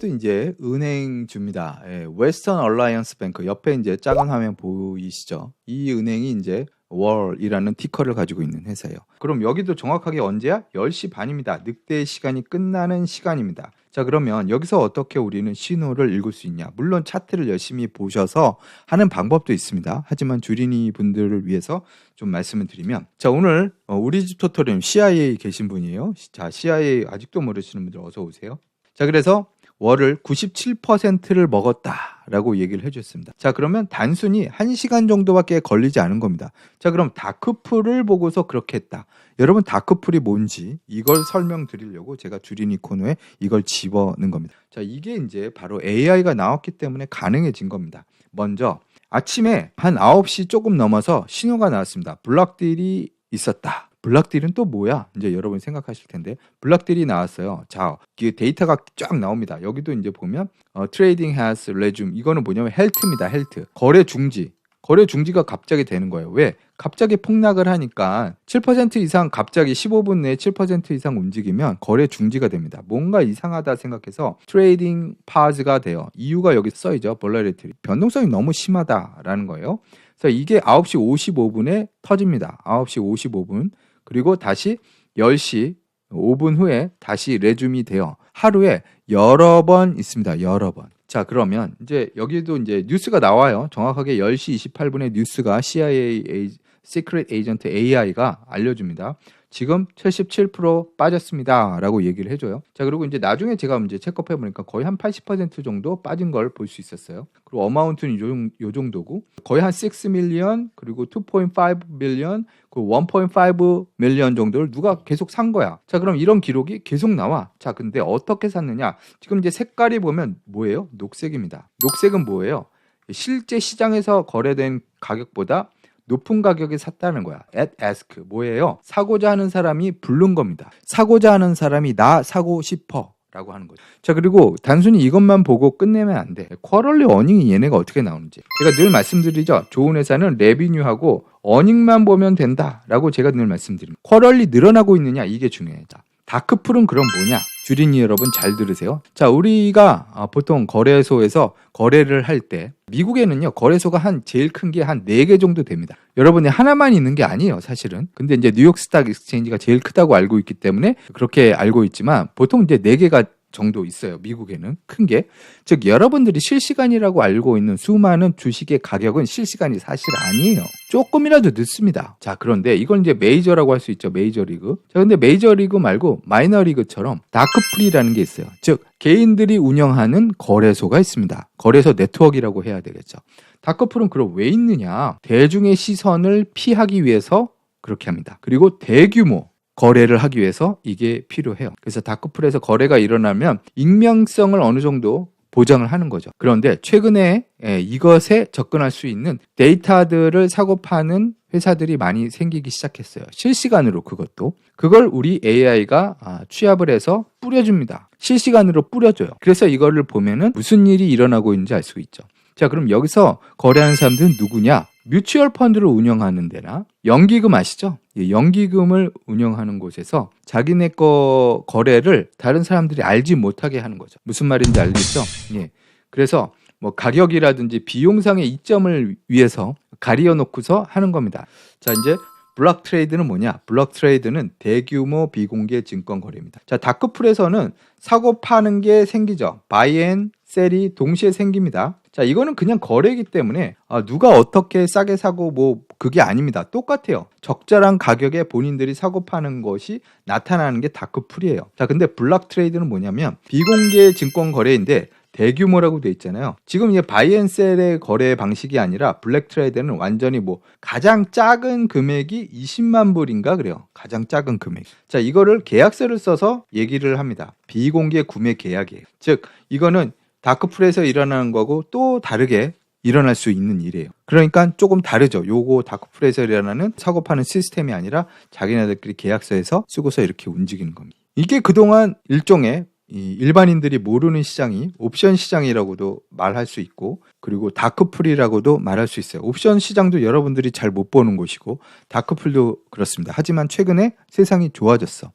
이것도 이제 은행주입니다. 예, 웨스턴 얼라이언스 뱅크 옆에 이제 작은 화면 보이시죠? 이 은행이 이제 월이라는 티커를 가지고 있는 회사예요. 그럼 여기도 정확하게 언제야? 10시 반입니다. 늑대의 시간이 끝나는 시간입니다. 자, 그러면 여기서 어떻게 우리는 신호를 읽을 수 있냐? 물론 차트를 열심히 보셔서 하는 방법도 있습니다. 하지만 주린이 분들을 위해서 좀 말씀을 드리면, 자, 오늘 우리 집 토토리움 CIA 계신 분이에요. 자, CIA 아직도 모르시는 분들 어서 오세요. 자, 그래서 월을 97%를 먹었다라고 얘기를 해줬습니다. 자, 그러면 단순히 1시간 정도밖에 걸리지 않은 겁니다. 자, 그럼 다크풀을 보고서 그렇게 했다. 여러분, 다크풀이 뭔지 이걸 설명드리려고 제가 주린이 코너에 이걸 집어넣은 겁니다. 자, 이게 이제 바로 AI가 나왔기 때문에 가능해진 겁니다. 먼저 아침에 한 9시 조금 넘어서 신호가 나왔습니다. 블락딜이 있었다. 블락딜은 또 뭐야? 이제 여러분이 생각하실 텐데, 블락딜이 나왔어요. 자, 이게 데이터가 쫙 나옵니다. 여기도 이제 보면 트레이딩 has resume, 이거는 뭐냐면 헬트입니다. 헬트. 거래 중지. 거래 중지가 갑자기 되는 거예요. 왜? 갑자기 폭락을 하니까 7% 이상 갑자기 15분 내에 7% 이상 움직이면 거래 중지가 됩니다. 뭔가 이상하다 생각해서 트레이딩 파즈가 돼요. 이유가 여기 써있죠. 볼라리티. 변동성이 너무 심하다라는 거예요. 그래서 이게 9시 55분에 터집니다. 9시 55분. 그리고 다시 10시 5분 후에 다시 레줌이 돼요. 하루에 여러 번 있습니다. 여러 번. 자, 그러면 이제 여기도 이제 뉴스가 나와요. 정확하게 10시 28분에 뉴스가 CIA Secret Agent AI가 알려줍니다. 지금 77% 빠졌습니다 라고 얘기를 해줘요. 자, 그리고 이제 나중에 제가 이제 체크업 해보니까 거의 한 80% 정도 빠진 걸 볼 수 있었어요. 그리고 어마운트는 요 정도고, 거의 한 6 밀리언, 그리고 2.5 밀리언, 그 1.5 밀리언 정도를 누가 계속 산 거야. 자, 그럼 이런 기록이 계속 나와. 자, 근데 어떻게 샀느냐? 지금 이제 색깔이 보면 뭐예요? 녹색입니다. 녹색은 뭐예요? 실제 시장에서 거래된 가격보다 높은 가격에 샀다는 거야. at ask. 뭐예요? 사고자 하는 사람이 부른 겁니다. 사고자 하는 사람이 나 사고 싶어 라고 하는 거죠. 자, 그리고 단순히 이것만 보고 끝내면 안 돼. 쿼럴리 어닝이 얘네가 어떻게 나오는지 제가 늘 말씀드리죠. 좋은 회사는 레비뉴하고 어닝만 보면 된다라고 제가 늘 말씀드립니다. 쿼럴리 늘어나고 있느냐, 이게 중요하다. 다크풀은 그럼 뭐냐? 주린이 여러분 잘 들으세요. 자, 우리가 보통 거래소에서 거래를 할 때, 미국에는요 거래소가 제일 큰 게 한 4개 정도 됩니다. 여러분이 하나만 있는 게 아니에요, 사실은. 근데 이제 뉴욕 스탁 익스체인지가 제일 크다고 알고 있기 때문에 그렇게 알고 있지만, 보통 이제 4개가 정도 있어요. 미국에는 큰 게. 즉, 여러분들이 실시간이라고 알고 있는 수많은 주식의 가격은 실시간이 사실 아니에요. 조금이라도 늦습니다. 자, 그런데 이걸 이제 메이저라고 할 수 있죠. 메이저리그. 자, 근데 메이저리그 말고 마이너리그처럼 다크풀이라는 게 있어요. 즉, 개인들이 운영하는 거래소가 있습니다. 거래소 네트워크라고 해야 되겠죠. 다크풀은 그럼 왜 있느냐? 대중의 시선을 피하기 위해서 그렇게 합니다. 그리고 대규모 거래를 하기 위해서 이게 필요해요. 그래서 다크풀에서 거래가 일어나면 익명성을 어느 정도 보장을 하는 거죠. 그런데 최근에 이것에 접근할 수 있는 데이터들을 사고 파는 회사들이 많이 생기기 시작했어요. 실시간으로 그걸 우리 AI가 취합을 해서 뿌려줍니다. 실시간으로 뿌려줘요. 그래서 이거를 보면은 무슨 일이 일어나고 있는지 알 수 있죠. 자, 그럼 여기서 거래하는 사람들은 누구냐? 뮤추얼 펀드를 운영하는 데나 연기금 아시죠? 연기금을 운영하는 곳에서 자기네 거 거래를 다른 사람들이 알지 못하게 하는 거죠. 무슨 말인지 알겠죠? 예. 그래서 뭐 가격이라든지 비용상의 이점을 위해서 가리어 놓고서 하는 겁니다. 자, 이제 블록 트레이드는 뭐냐? 블록 트레이드는 대규모 비공개 증권 거래입니다. 자, 다크풀에서는 사고 파는 게 생기죠. 바이 앤 셀이 동시에 생깁니다. 자, 이거는 그냥 거래이기 때문에 누가 어떻게 싸게 사고 뭐 그게 아닙니다. 똑같아요. 적절한 가격에 본인들이 사고 파는 것이 나타나는 게 다크풀이에요. 자, 근데 블록 트레이드는 뭐냐면 비공개 증권 거래인데 대규모라고 돼 있잖아요. 지금 이제 바이앤셀의 거래 방식이 아니라 블랙 트레이드는 완전히 뭐 가장 작은 금액이 20만 불인가 그래요. 가장 작은 금액. 자, 이거를 계약서를 써서 얘기를 합니다. 비공개 구매 계약이에요. 즉, 이거는 다크풀에서 일어나는 거고 또 다르게 일어날 수 있는 일이에요. 그러니까 조금 다르죠. 요거 다크풀에서 일어나는 사고 파는 시스템이 아니라 자기네들끼리 계약서에서 쓰고서 이렇게 움직이는 겁니다. 이게 그동안 일종의 일반인들이 모르는 시장이 옵션 시장이라고도 말할 수 있고, 그리고 다크풀이라고도 말할 수 있어요. 옵션 시장도 여러분들이 잘 못 보는 곳이고 다크풀도 그렇습니다. 하지만 최근에 세상이 좋아졌어.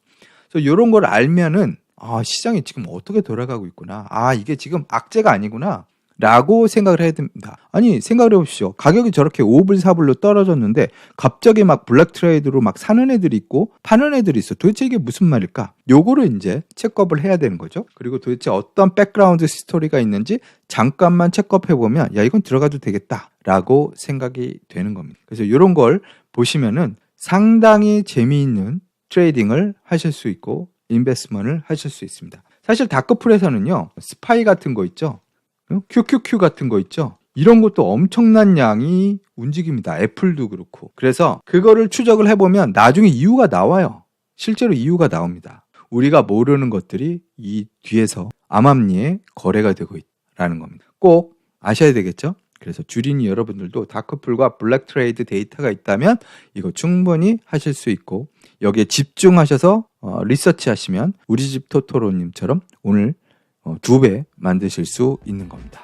그래서 이런 걸 알면은 시장이 지금 어떻게 돌아가고 있구나. 이게 지금 악재가 아니구나. 라고 생각을 해야 됩니다. 아니, 생각을 해보십시오. 가격이 저렇게 5불, 4불로 떨어졌는데 갑자기 막 블랙 트레이드로 막 사는 애들이 있고 파는 애들이 있어. 도대체 이게 무슨 말일까? 요거를 이제 체크업을 해야 되는 거죠. 그리고 도대체 어떤 백그라운드 스토리가 있는지 잠깐만 체크업해보면 야, 이건 들어가도 되겠다. 라고 생각이 되는 겁니다. 그래서 이런 걸 보시면은 상당히 재미있는 트레이딩을 하실 수 있고 인베스트먼트를 하실 수 있습니다. 사실 다크풀에서는요, 스파이 같은 거 있죠. QQQ 같은 거 있죠. 이런 것도 엄청난 양이 움직입니다. 애플도 그렇고. 그래서 그거를 추적을 해보면 나중에 이유가 나와요. 실제로 이유가 나옵니다. 우리가 모르는 것들이 이 뒤에서 암암리에 거래가 되고 있다는 겁니다. 꼭 아셔야 되겠죠? 그래서 주린이 여러분들도 다크풀과 블랙 트레이드 데이터가 있다면 이거 충분히 하실 수 있고 여기에 집중하셔서 리서치 하시면 우리 집 토토로님처럼 오늘 2배 만드실 수 있는 겁니다.